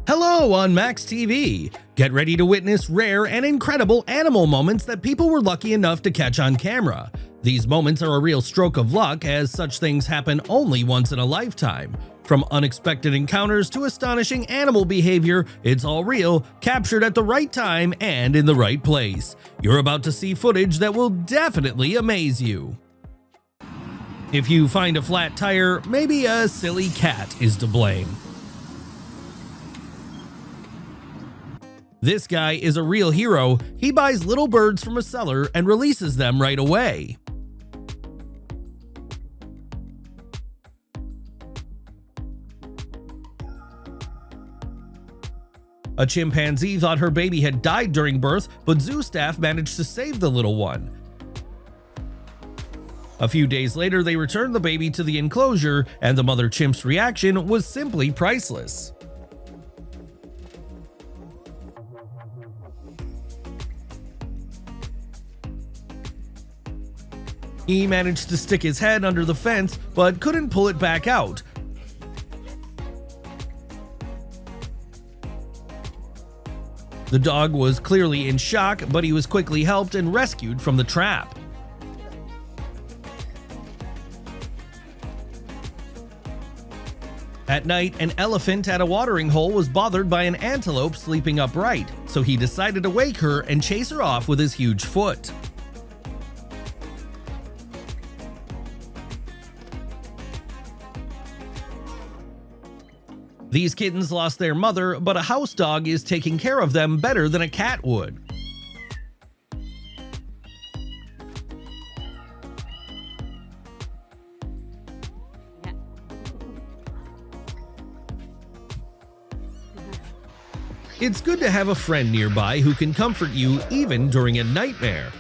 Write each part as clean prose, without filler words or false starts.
Hello on Max TV! Get ready to witness rare and incredible animal moments that people were lucky enough to catch on camera. These moments are a real stroke of luck, as such things happen only once in a lifetime. From unexpected encounters to astonishing animal behavior, it's all real, captured at the right time and in the right place. You're about to see footage that will definitely amaze you. If you find a flat tire, maybe a silly cat is to blame. This guy is a real hero. He buys little birds from a seller and releases them right away. A chimpanzee thought her baby had died during birth, but zoo staff managed to save the little one. A few days later, they returned the baby to the enclosure, and the mother chimp's reaction was simply priceless. He managed to stick his head under the fence, but couldn't pull it back out. The dog was clearly in shock, but he was quickly helped and rescued from the trap. At night, an elephant at a watering hole was bothered by an antelope sleeping upright, so he decided to wake her and chase her off with his huge foot. These kittens lost their mother, but a house dog is taking care of them better than a cat would. It's good to have a friend nearby who can comfort you even during a nightmare.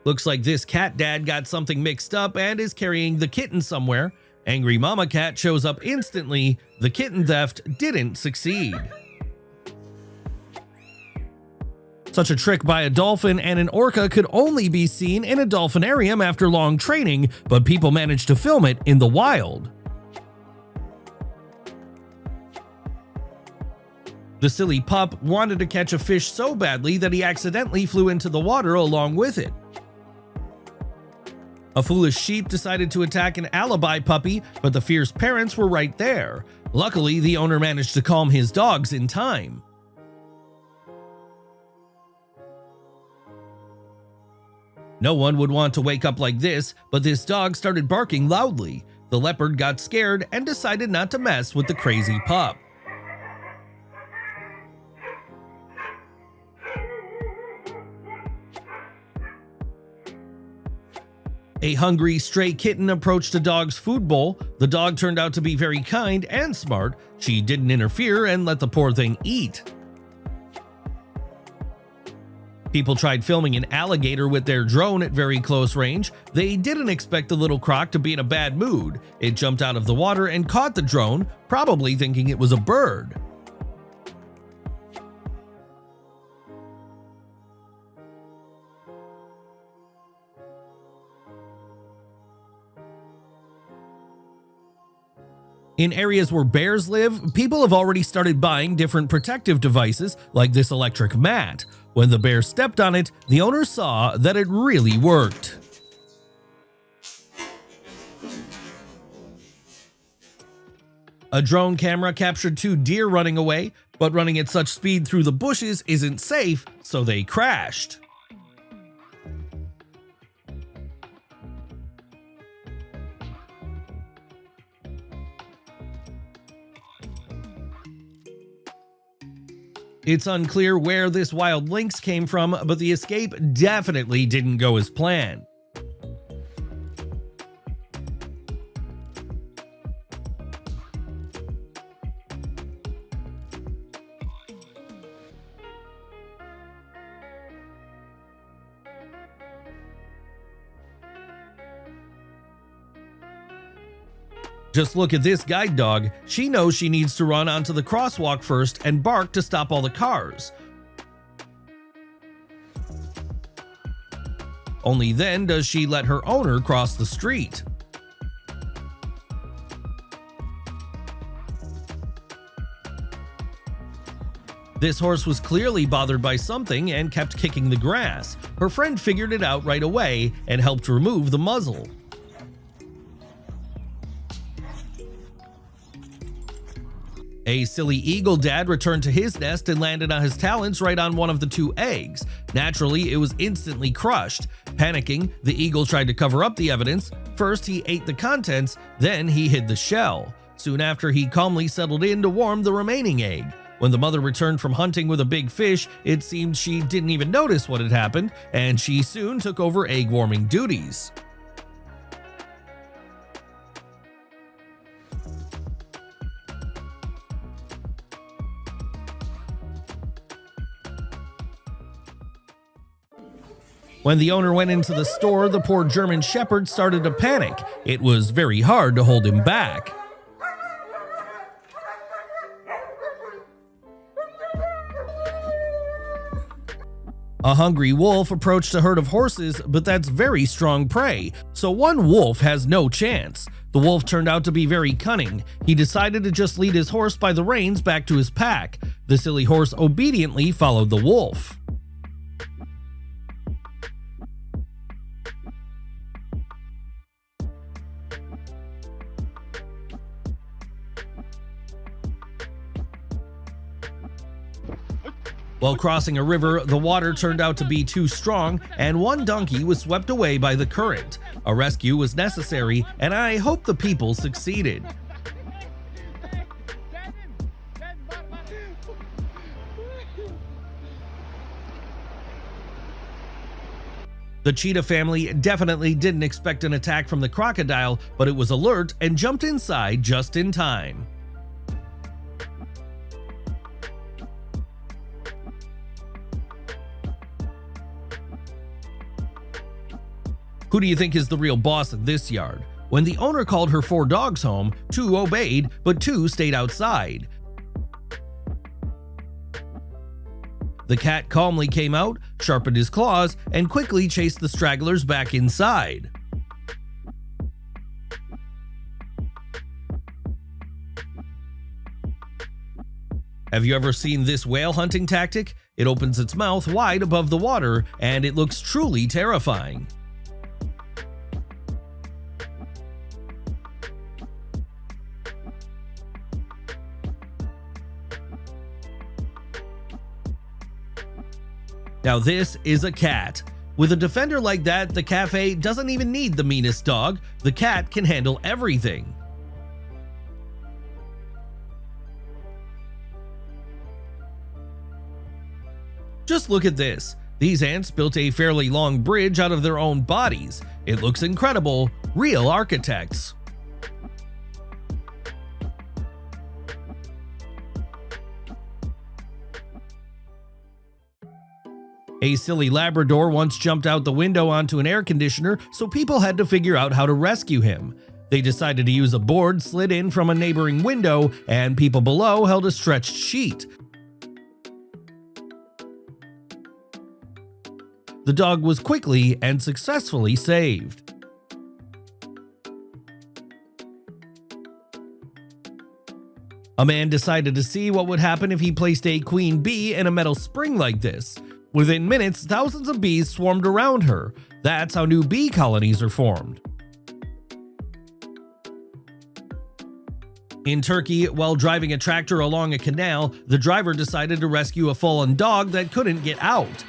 Looks like this cat dad got something mixed up and is carrying the kitten somewhere. Angry mama cat shows up instantly. The kitten theft didn't succeed. Such a trick by a dolphin and an orca could only be seen in a dolphinarium after long training, but people managed to film it in the wild. The silly pup wanted to catch a fish so badly that he accidentally flew into the water along with it. A foolish sheep decided to attack an alibi puppy, but the fierce parents were right there. Luckily, the owner managed to calm his dogs in time. No one would want to wake up like this, but this dog started barking loudly. The leopard got scared and decided not to mess with the crazy pup. A hungry stray kitten approached a dog's food bowl. The dog turned out to be very kind and smart. She didn't interfere and let the poor thing eat. People tried filming an alligator with their drone at very close range. They didn't expect the little croc to be in a bad mood. It jumped out of the water and caught the drone, probably thinking it was a bird. In areas where bears live, people have already started buying different protective devices like this electric mat. When the bear stepped on it, the owner saw that it really worked. A drone camera captured two deer running away, but running at such speed through the bushes isn't safe, so they crashed. It's unclear where this wild lynx came from, but the escape definitely didn't go as planned. Just look at this guide dog. She knows she needs to run onto the crosswalk first and bark to stop all the cars. Only then does she let her owner cross the street. This horse was clearly bothered by something and kept kicking the grass. Her friend figured it out right away and helped remove the muzzle. A silly eagle dad returned to his nest and landed on his talons right on one of the 2 eggs. Naturally, it was instantly crushed. Panicking, the eagle tried to cover up the evidence. First, he ate the contents, then he hid the shell. Soon after, he calmly settled in to warm the remaining egg. When the mother returned from hunting with a big fish, it seemed she didn't even notice what had happened, and she soon took over egg warming duties. When the owner went into the store, the poor German Shepherd started to panic. It was very hard to hold him back. A hungry wolf approached a herd of horses, but that's very strong prey, so one wolf has no chance. The wolf turned out to be very cunning. He decided to just lead his horse by the reins back to his pack. The silly horse obediently followed the wolf. While crossing a river, the water turned out to be too strong, and one donkey was swept away by the current. A rescue was necessary, and I hope the people succeeded. The cheetah family definitely didn't expect an attack from the crocodile, but it was alert and jumped inside just in time. Who do you think is the real boss of this yard? When the owner called her 4 dogs home, 2 obeyed, but 2 stayed outside. The cat calmly came out, sharpened his claws, and quickly chased the stragglers back inside. Have you ever seen this whale hunting tactic? It opens its mouth wide above the water, and it looks truly terrifying. Now this is a cat. With a defender like that, the cafe doesn't even need the meanest dog. The cat can handle everything. Just look at this. These ants built a fairly long bridge out of their own bodies. It looks incredible. Real architects. A silly Labrador once jumped out the window onto an air conditioner, so people had to figure out how to rescue him. They decided to use a board slid in from a neighboring window, and people below held a stretched sheet. The dog was quickly and successfully saved. A man decided to see what would happen if he placed a queen bee in a metal spring like this. Within minutes, thousands of bees swarmed around her. That's how new bee colonies are formed. In Turkey, while driving a tractor along a canal, the driver decided to rescue a fallen dog that couldn't get out.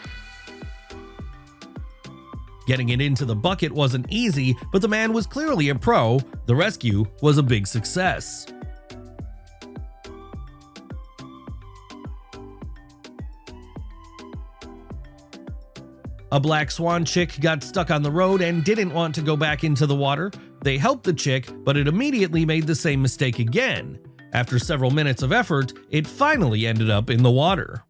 Getting it into the bucket wasn't easy, but the man was clearly a pro. The rescue was a big success. A black swan chick got stuck on the road and didn't want to go back into the water. They helped the chick, but it immediately made the same mistake again. After several minutes of effort, it finally ended up in the water.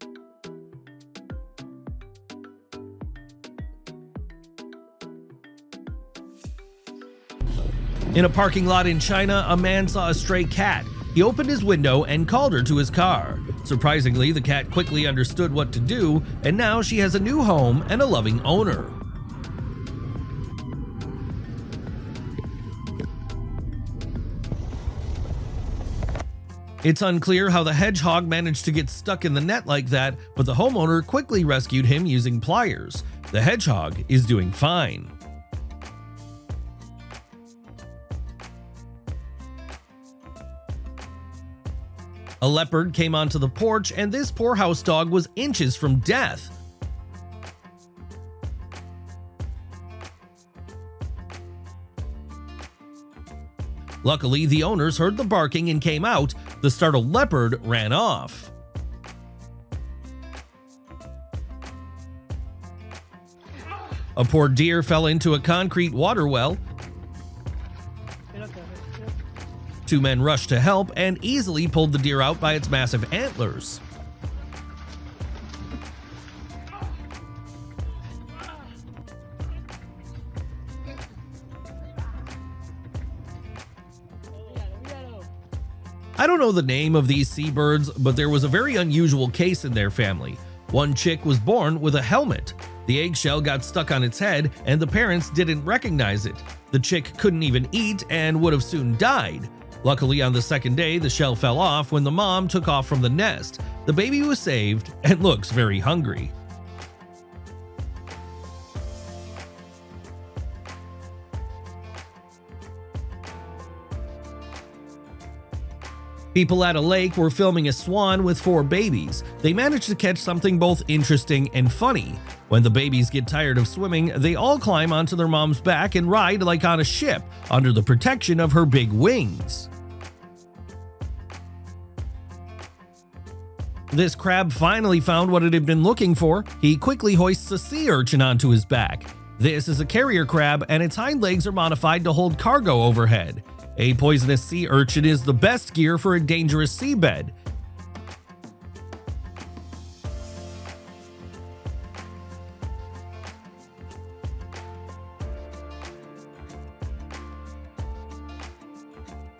In a parking lot in China, a man saw a stray cat. He opened his window and called her to his car. Surprisingly, the cat quickly understood what to do, and now she has a new home and a loving owner. It's unclear how the hedgehog managed to get stuck in the net like that, but the homeowner quickly rescued him using pliers. The hedgehog is doing fine. A leopard came onto the porch, and this poor house dog was inches from death. Luckily, the owners heard the barking and came out. The startled leopard ran off. A poor deer fell into a concrete water well. Two men rushed to help and easily pulled the deer out by its massive antlers. I don't know the name of these seabirds, but there was a very unusual case in their family. One chick was born with a helmet. The eggshell got stuck on its head and the parents didn't recognize it. The chick couldn't even eat and would have soon died. Luckily, on the second day, the shell fell off when the mom took off from the nest. The baby was saved and looks very hungry. People at a lake were filming a swan with 4 babies. They managed to catch something both interesting and funny. When the babies get tired of swimming, they all climb onto their mom's back and ride like on a ship, under the protection of her big wings. This crab finally found what it had been looking for. He quickly hoists a sea urchin onto his back. This is a carrier crab, and its hind legs are modified to hold cargo overhead. A poisonous sea urchin is the best gear for a dangerous seabed.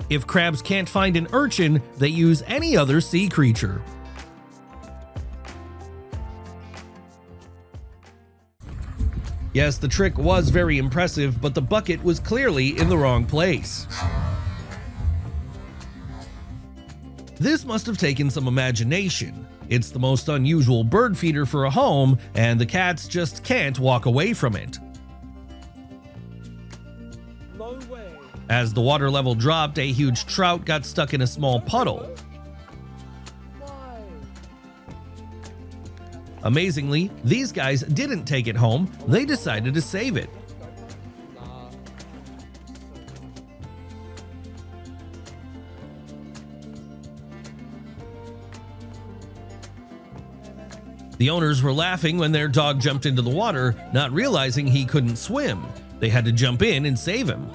If crabs can't find an urchin, they use any other sea creature. Yes, the trick was very impressive, but the bucket was clearly in the wrong place. This must have taken some imagination. It's the most unusual bird feeder for a home, and the cats just can't walk away from it. No way. As the water level dropped, a huge trout got stuck in a small puddle. Why? Amazingly, these guys didn't take it home, they decided to save it. Nah. The owners were laughing when their dog jumped into the water, not realizing he couldn't swim. They had to jump in and save him.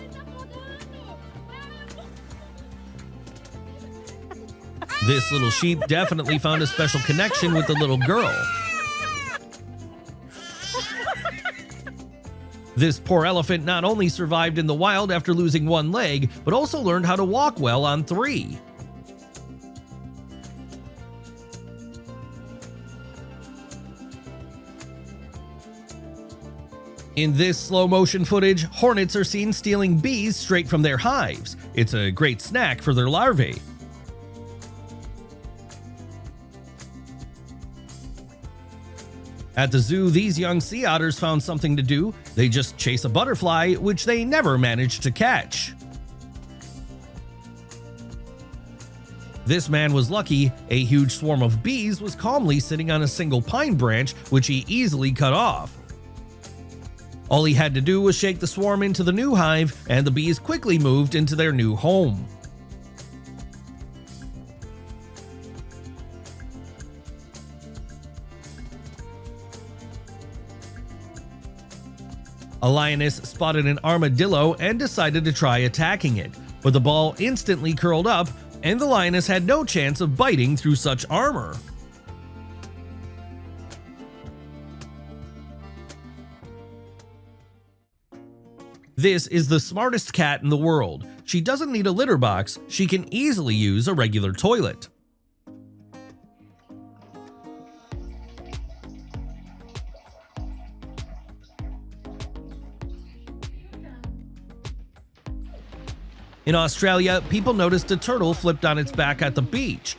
This little sheep definitely found a special connection with the little girl. This poor elephant not only survived in the wild after losing 1 leg, but also learned how to walk well on 3. In this slow motion footage, hornets are seen stealing bees straight from their hives. It's a great snack for their larvae. At the zoo, these young sea otters found something to do. They just chase a butterfly, which they never managed to catch. This man was lucky. A huge swarm of bees was calmly sitting on a single pine branch, which he easily cut off. All he had to do was shake the swarm into the new hive, and the bees quickly moved into their new home. A lioness spotted an armadillo and decided to try attacking it, but the ball instantly curled up, and the lioness had no chance of biting through such armor. This is the smartest cat in the world. She doesn't need a litter box, she can easily use a regular toilet. In Australia, people noticed a turtle flipped on its back at the beach.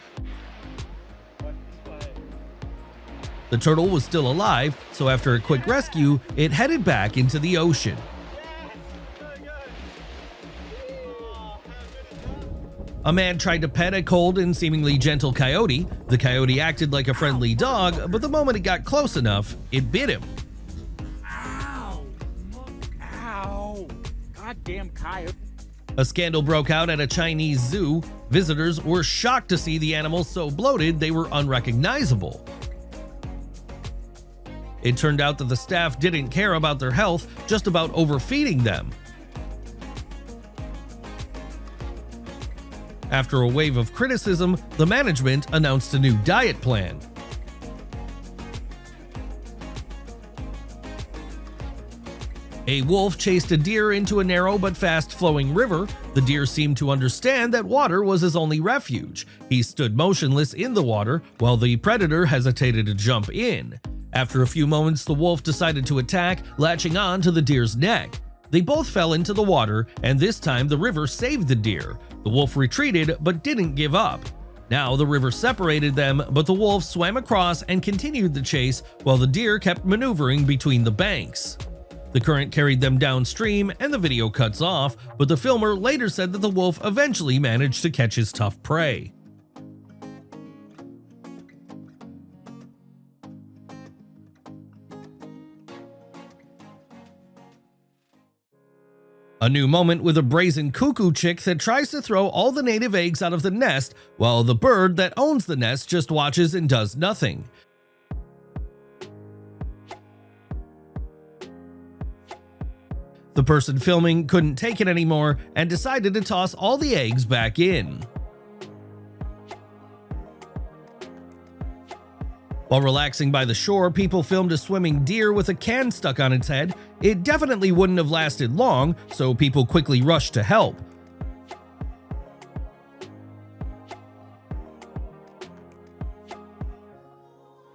The turtle was still alive, so after a quick rescue, it headed back into the ocean. A man tried to pet a cold and seemingly gentle coyote. The coyote acted like a friendly dog, but the moment it got close enough, it bit him. Ow! Ow! Goddamn coyote. A scandal broke out at a Chinese zoo. Visitors were shocked to see the animals so bloated they were unrecognizable. It turned out that the staff didn't care about their health, just about overfeeding them. After a wave of criticism, the management announced a new diet plan. A wolf chased a deer into a narrow but fast-flowing river. The deer seemed to understand that water was his only refuge. He stood motionless in the water while the predator hesitated to jump in. After a few moments, the wolf decided to attack, latching on to the deer's neck. They both fell into the water, and this time the river saved the deer. The wolf retreated but didn't give up. Now the river separated them, but the wolf swam across and continued the chase while the deer kept maneuvering between the banks. The current carried them downstream and the video cuts off, but the filmer later said that the wolf eventually managed to catch his tough prey. A new moment with a brazen cuckoo chick that tries to throw all the native eggs out of the nest, while the bird that owns the nest just watches and does nothing. The person filming couldn't take it anymore and decided to toss all the eggs back in. While relaxing by the shore, people filmed a swimming deer with a can stuck on its head. It definitely wouldn't have lasted long, so people quickly rushed to help.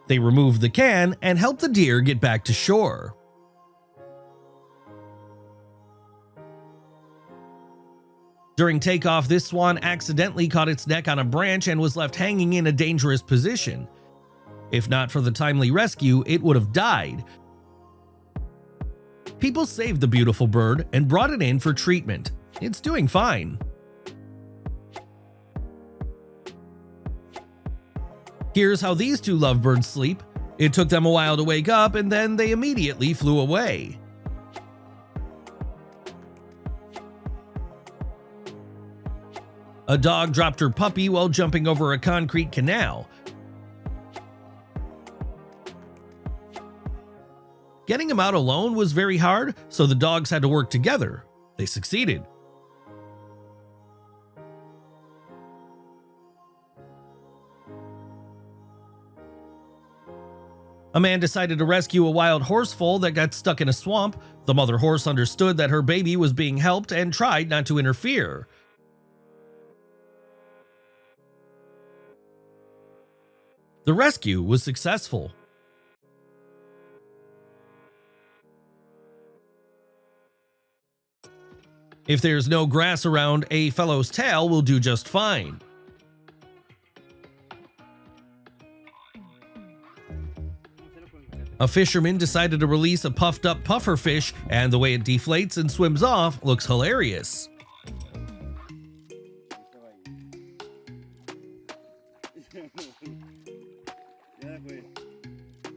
They removed the can and helped the deer get back to shore. During takeoff, this swan accidentally caught its neck on a branch and was left hanging in a dangerous position. If not for the timely rescue, it would have died. People saved the beautiful bird and brought it in for treatment. It's doing fine. Here's how these two lovebirds sleep. It took them a while to wake up, and then they immediately flew away. A dog dropped her puppy while jumping over a concrete canal. Getting him out alone was very hard, so the dogs had to work together. They succeeded. A man decided to rescue a wild horse foal that got stuck in a swamp. The mother horse understood that her baby was being helped and tried not to interfere. The rescue was successful. If there's no grass around, a fellow's tail will do just fine. A fisherman decided to release a puffed-up puffer fish, and the way it deflates and swims off looks hilarious.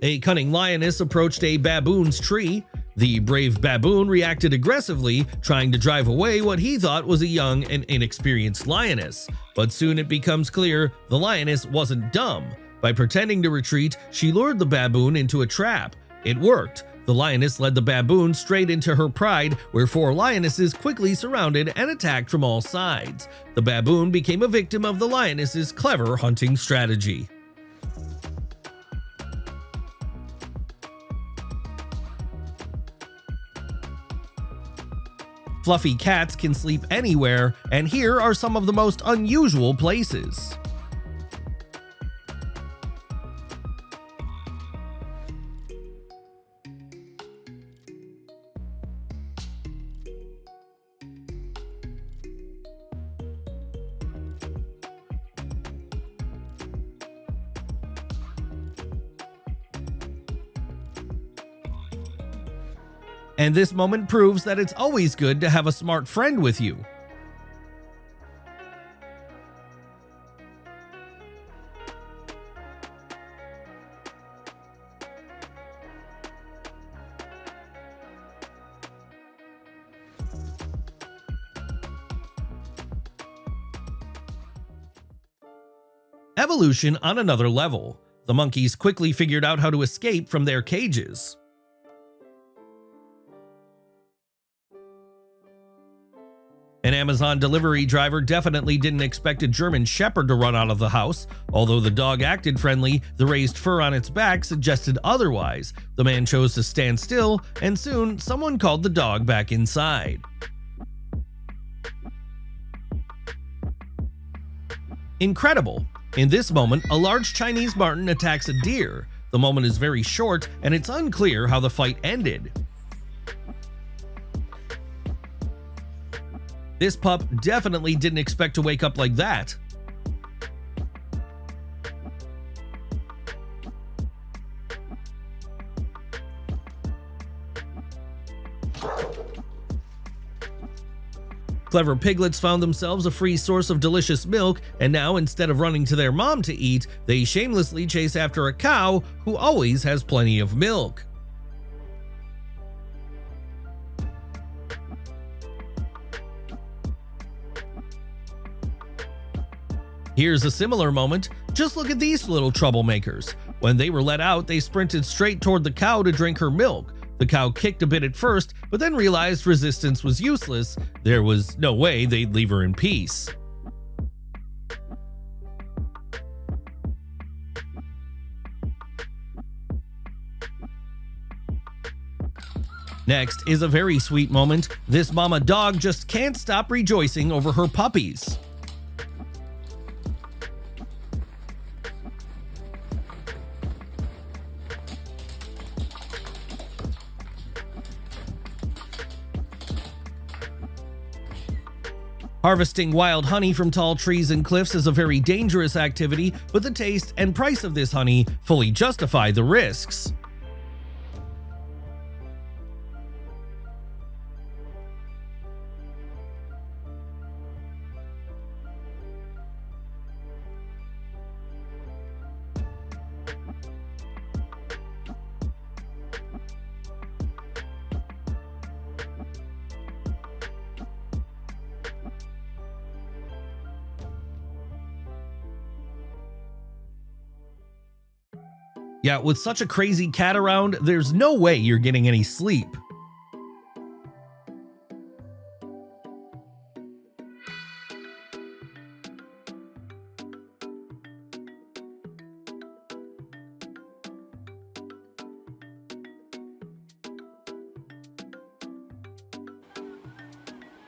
A cunning lioness approached a baboon's tree. The brave baboon reacted aggressively, trying to drive away what he thought was a young and inexperienced lioness. But soon it becomes clear the lioness wasn't dumb. By pretending to retreat, she lured the baboon into a trap. It worked. The lioness led the baboon straight into her pride, where 4 lionesses quickly surrounded and attacked from all sides. The baboon became a victim of the lioness's clever hunting strategy. Fluffy cats can sleep anywhere, and here are some of the most unusual places. And this moment proves that it's always good to have a smart friend with you. Evolution on another level. The monkeys quickly figured out how to escape from their cages. An Amazon delivery driver definitely didn't expect a German Shepherd to run out of the house. Although the dog acted friendly, the raised fur on its back suggested otherwise. The man chose to stand still, and soon someone called the dog back inside. Incredible! In this moment, a large Chinese marten attacks a deer. The moment is very short, and it's unclear how the fight ended. This pup definitely didn't expect to wake up like that. Clever piglets found themselves a free source of delicious milk, and now instead of running to their mom to eat, they shamelessly chase after a cow who always has plenty of milk. Here's a similar moment. Just look at these little troublemakers. When they were let out, they sprinted straight toward the cow to drink her milk. The cow kicked a bit at first, but then realized resistance was useless. There was no way they'd leave her in peace. Next is a very sweet moment. This mama dog just can't stop rejoicing over her puppies. Harvesting wild honey from tall trees and cliffs is a very dangerous activity, but the taste and price of this honey fully justify the risks. Yeah, with such a crazy cat around, there's no way you're getting any sleep.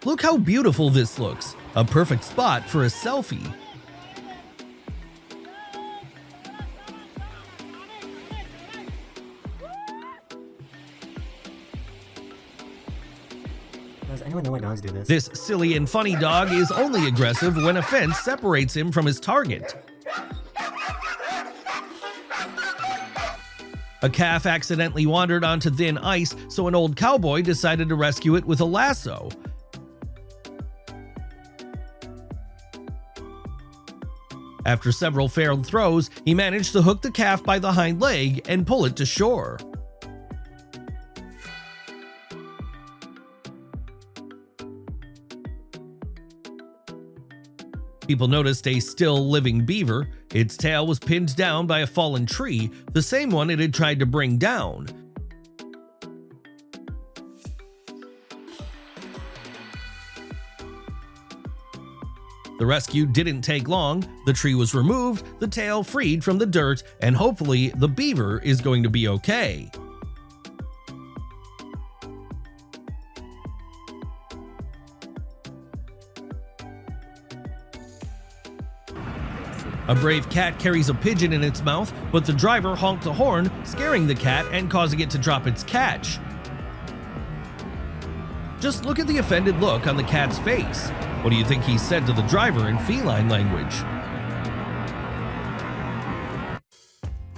Look how beautiful this looks. A perfect spot for a selfie. Does anyone know why dogs do this? This silly and funny dog is only aggressive when a fence separates him from his target. A calf accidentally wandered onto thin ice, so an old cowboy decided to rescue it with a lasso. After several failed throws, he managed to hook the calf by the hind leg and pull it to shore. People noticed a still living beaver. Its tail was pinned down by a fallen tree, the same one it had tried to bring down. The rescue didn't take long. The tree was removed, the tail freed from the dirt, and hopefully the beaver is going to be okay. A brave cat carries a pigeon in its mouth, but the driver honked the horn, scaring the cat and causing it to drop its catch. Just look at the offended look on the cat's face. What do you think he said to the driver in feline language?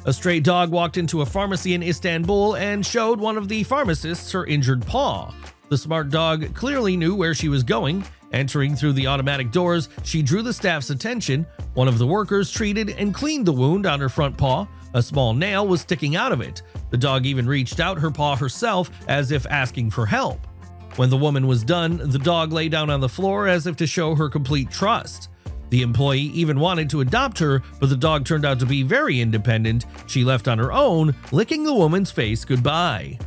A stray dog walked into a pharmacy in Istanbul and showed one of the pharmacists her injured paw. The smart dog clearly knew where she was going. Entering through the automatic doors, she drew the staff's attention. One of the workers treated and cleaned the wound on her front paw. A small nail was sticking out of it. The dog even reached out her paw herself as if asking for help. When the woman was done, the dog lay down on the floor as if to show her complete trust. The employee even wanted to adopt her, but the dog turned out to be very independent. She left on her own, licking the woman's face goodbye.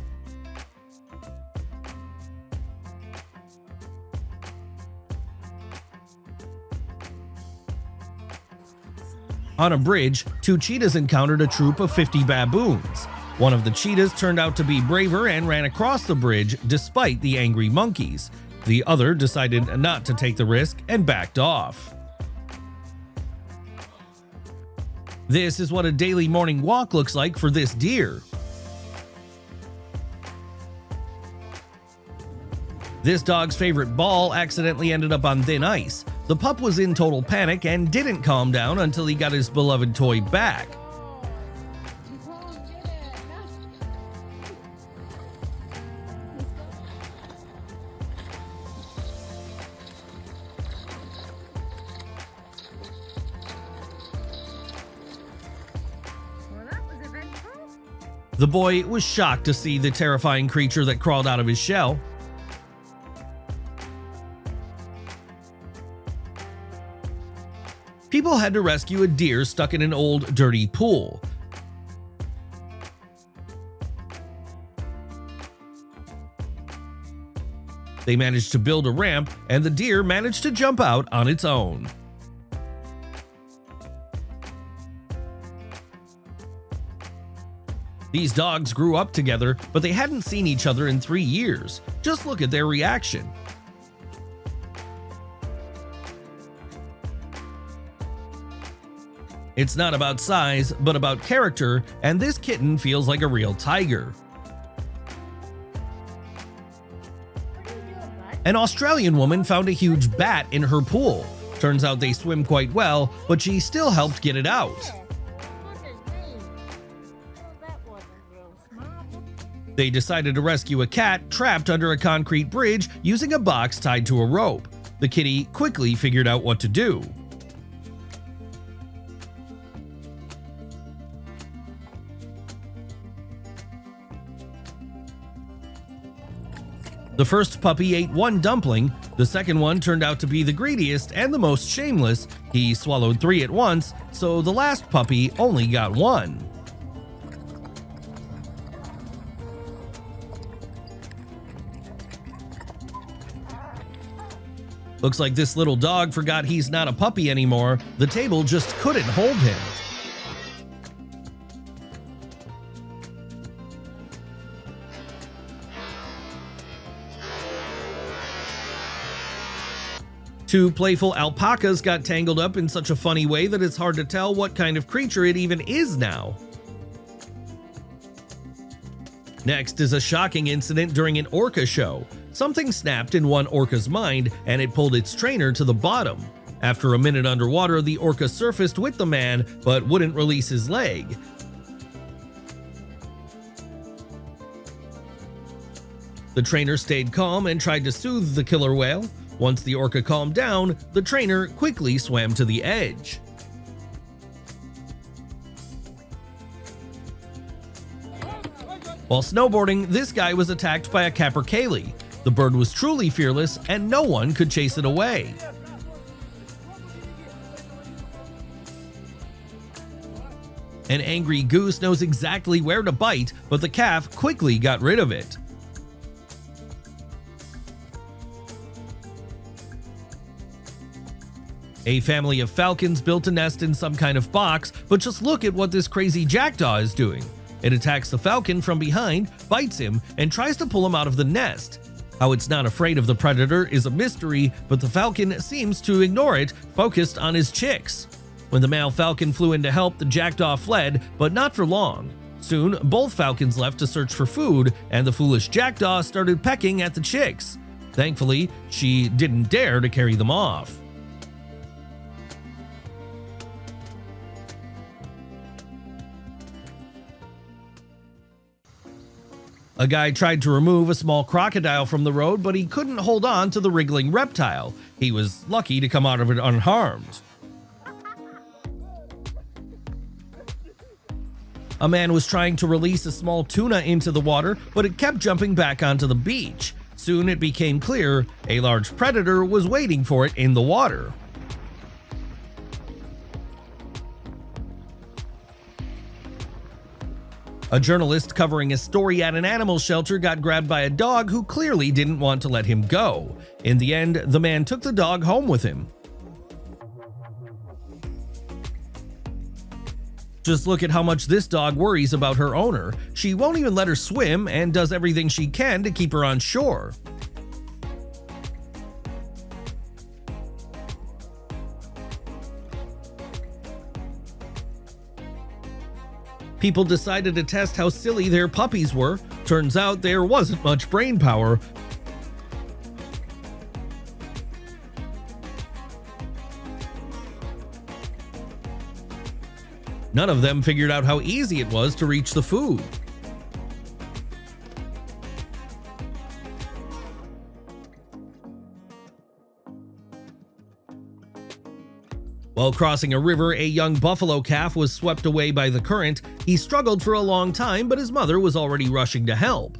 On a bridge, two cheetahs encountered a troop of 50 baboons. One of the cheetahs turned out to be braver and ran across the bridge despite the angry monkeys. The other decided not to take the risk and backed off. This is what a daily morning walk looks like for this deer. This dog's favorite ball accidentally ended up on thin ice. The pup was in total panic and didn't calm down until he got his beloved toy back. The boy was shocked to see the terrifying creature that crawled out of his shell. People had to rescue a deer stuck in an old, dirty pool. They managed to build a ramp, and the deer managed to jump out on its own. These dogs grew up together, but they hadn't seen each other in 3 years. Just look at their reaction. It's not about size, but about character, and this kitten feels like a real tiger. An Australian woman found a huge bat in her pool. Turns out they swim quite well, but she still helped get it out. They decided to rescue a cat trapped under a concrete bridge using a box tied to a rope. The kitty quickly figured out what to do. The first puppy ate one dumpling. The second one turned out to be the greediest and the most shameless. He swallowed 3 at once, so the last puppy only got 1. Looks like this little dog forgot he's not a puppy anymore. The table just couldn't hold him. Two playful alpacas got tangled up in such a funny way that it's hard to tell what kind of creature it even is now. Next is a shocking incident during an orca show. Something snapped in one orca's mind and it pulled its trainer to the bottom. After a minute underwater, the orca surfaced with the man but wouldn't release his leg. The trainer stayed calm and tried to soothe the killer whale. Once the orca calmed down, the trainer quickly swam to the edge. While snowboarding, this guy was attacked by a capercaillie. The bird was truly fearless and no one could chase it away. An angry goose knows exactly where to bite, but the calf quickly got rid of it. A family of falcons built a nest in some kind of box, but just look at what this crazy jackdaw is doing. It attacks the falcon from behind, bites him, and tries to pull him out of the nest. How it's not afraid of the predator is a mystery, but the falcon seems to ignore it, focused on his chicks. When the male falcon flew in to help, the jackdaw fled, but not for long. Soon, both falcons left to search for food, and the foolish jackdaw started pecking at the chicks. Thankfully, she didn't dare to carry them off. A guy tried to remove a small crocodile from the road, but he couldn't hold on to the wriggling reptile. He was lucky to come out of it unharmed. A man was trying to release a small tuna into the water, but it kept jumping back onto the beach. Soon it became clear a large predator was waiting for it in the water. A journalist covering a story at an animal shelter got grabbed by a dog who clearly didn't want to let him go. In the end, the man took the dog home with him. Just look at how much this dog worries about her owner. She won't even let her swim and does everything she can to keep her on shore. People decided to test how silly their puppies were. Turns out there wasn't much brain power. None of them figured out how easy it was to reach the food. While crossing a river, a young buffalo calf was swept away by the current. He struggled for a long time, but his mother was already rushing to help.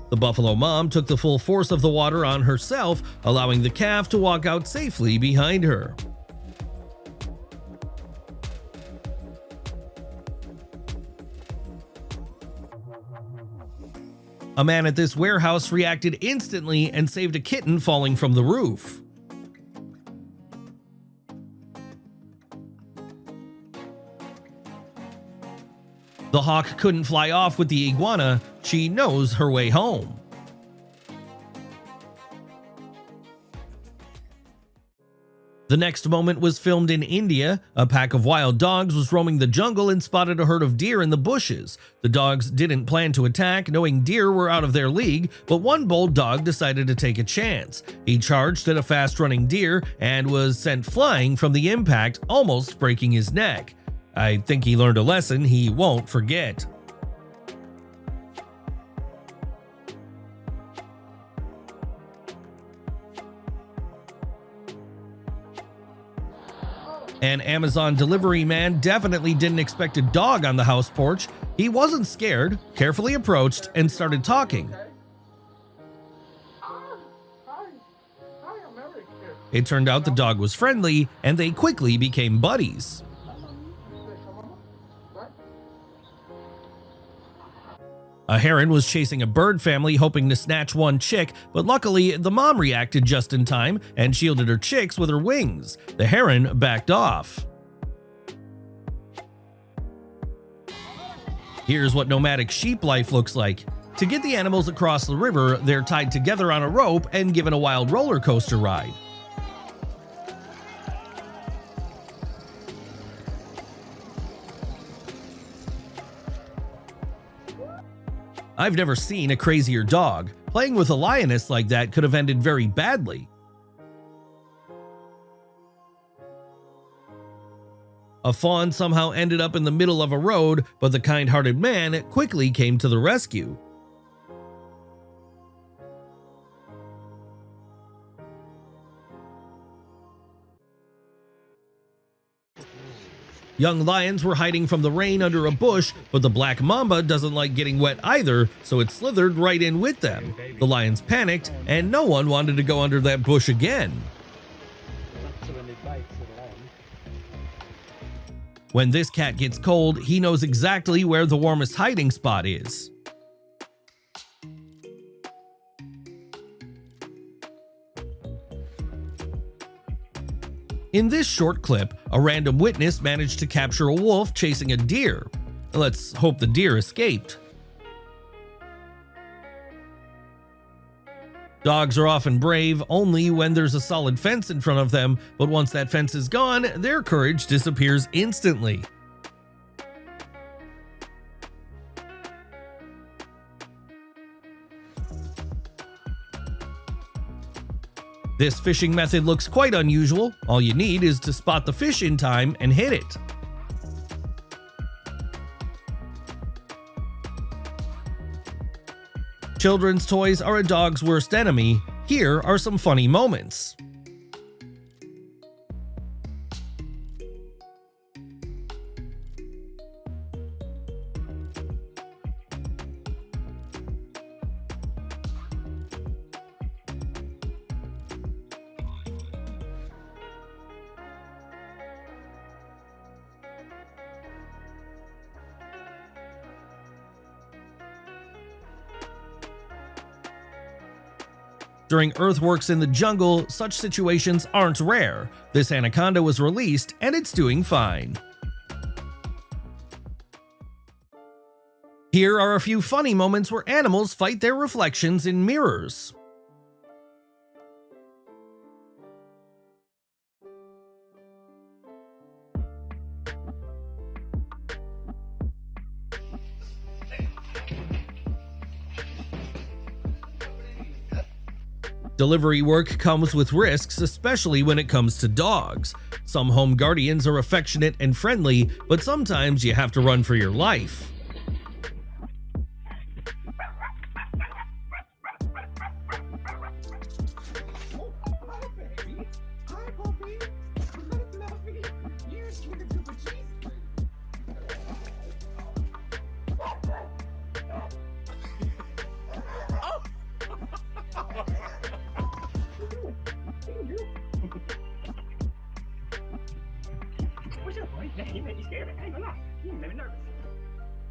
The buffalo mom took the full force of the water on herself, allowing the calf to walk out safely behind her. A man at this warehouse reacted instantly and saved a kitten falling from the roof. The hawk couldn't fly off with the iguana. She knows her way home. The next moment was filmed in India. A pack of wild dogs was roaming the jungle and spotted a herd of deer in the bushes. The dogs didn't plan to attack, knowing deer were out of their league, but one bold dog decided to take a chance. He charged at a fast-running deer and was sent flying from the impact, almost breaking his neck. I think he learned a lesson he won't forget. An Amazon delivery man definitely didn't expect a dog on the house porch. He wasn't scared, carefully approached, and started talking. It turned out the dog was friendly, and they quickly became buddies. A heron was chasing a bird family hoping to snatch one chick, but luckily the mom reacted just in time and shielded her chicks with her wings. The heron backed off. Here's what nomadic sheep life looks like. To get the animals across the river, they're tied together on a rope and given a wild roller coaster ride. I've never seen a crazier dog. Playing with a lioness like that could have ended very badly. A fawn somehow ended up in the middle of a road, but the kind-hearted man quickly came to the rescue. Young lions were hiding from the rain under a bush, but the black mamba doesn't like getting wet either, so it slithered right in with them. The lions panicked, and no one wanted to go under that bush again. When this cat gets cold, he knows exactly where the warmest hiding spot is. In this short clip, a random witness managed to capture a wolf chasing a deer. Let's hope the deer escaped. Dogs are often brave only when there's a solid fence in front of them, but once that fence is gone, their courage disappears instantly. This fishing method looks quite unusual. All you need is to spot the fish in time and hit it. Children's toys are a dog's worst enemy. Here are some funny moments. During earthworks in the jungle, such situations aren't rare. This anaconda was released and it's doing fine. Here are a few funny moments where animals fight their reflections in mirrors. Delivery work comes with risks, especially when it comes to dogs. Some home guardians are affectionate and friendly, but sometimes you have to run for your life.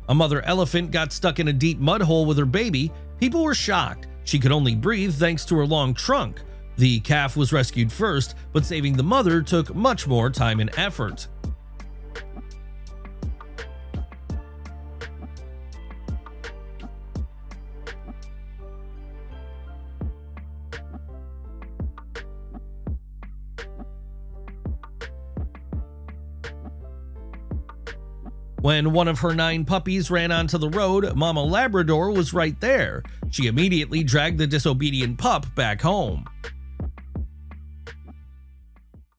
A mother elephant got stuck in a deep mud hole with her baby. People were shocked. She could only breathe thanks to her long trunk. The calf was rescued first, but saving the mother took much more time and effort. When one of her 9 puppies ran onto the road, Mama Labrador was right there. She immediately dragged the disobedient pup back home.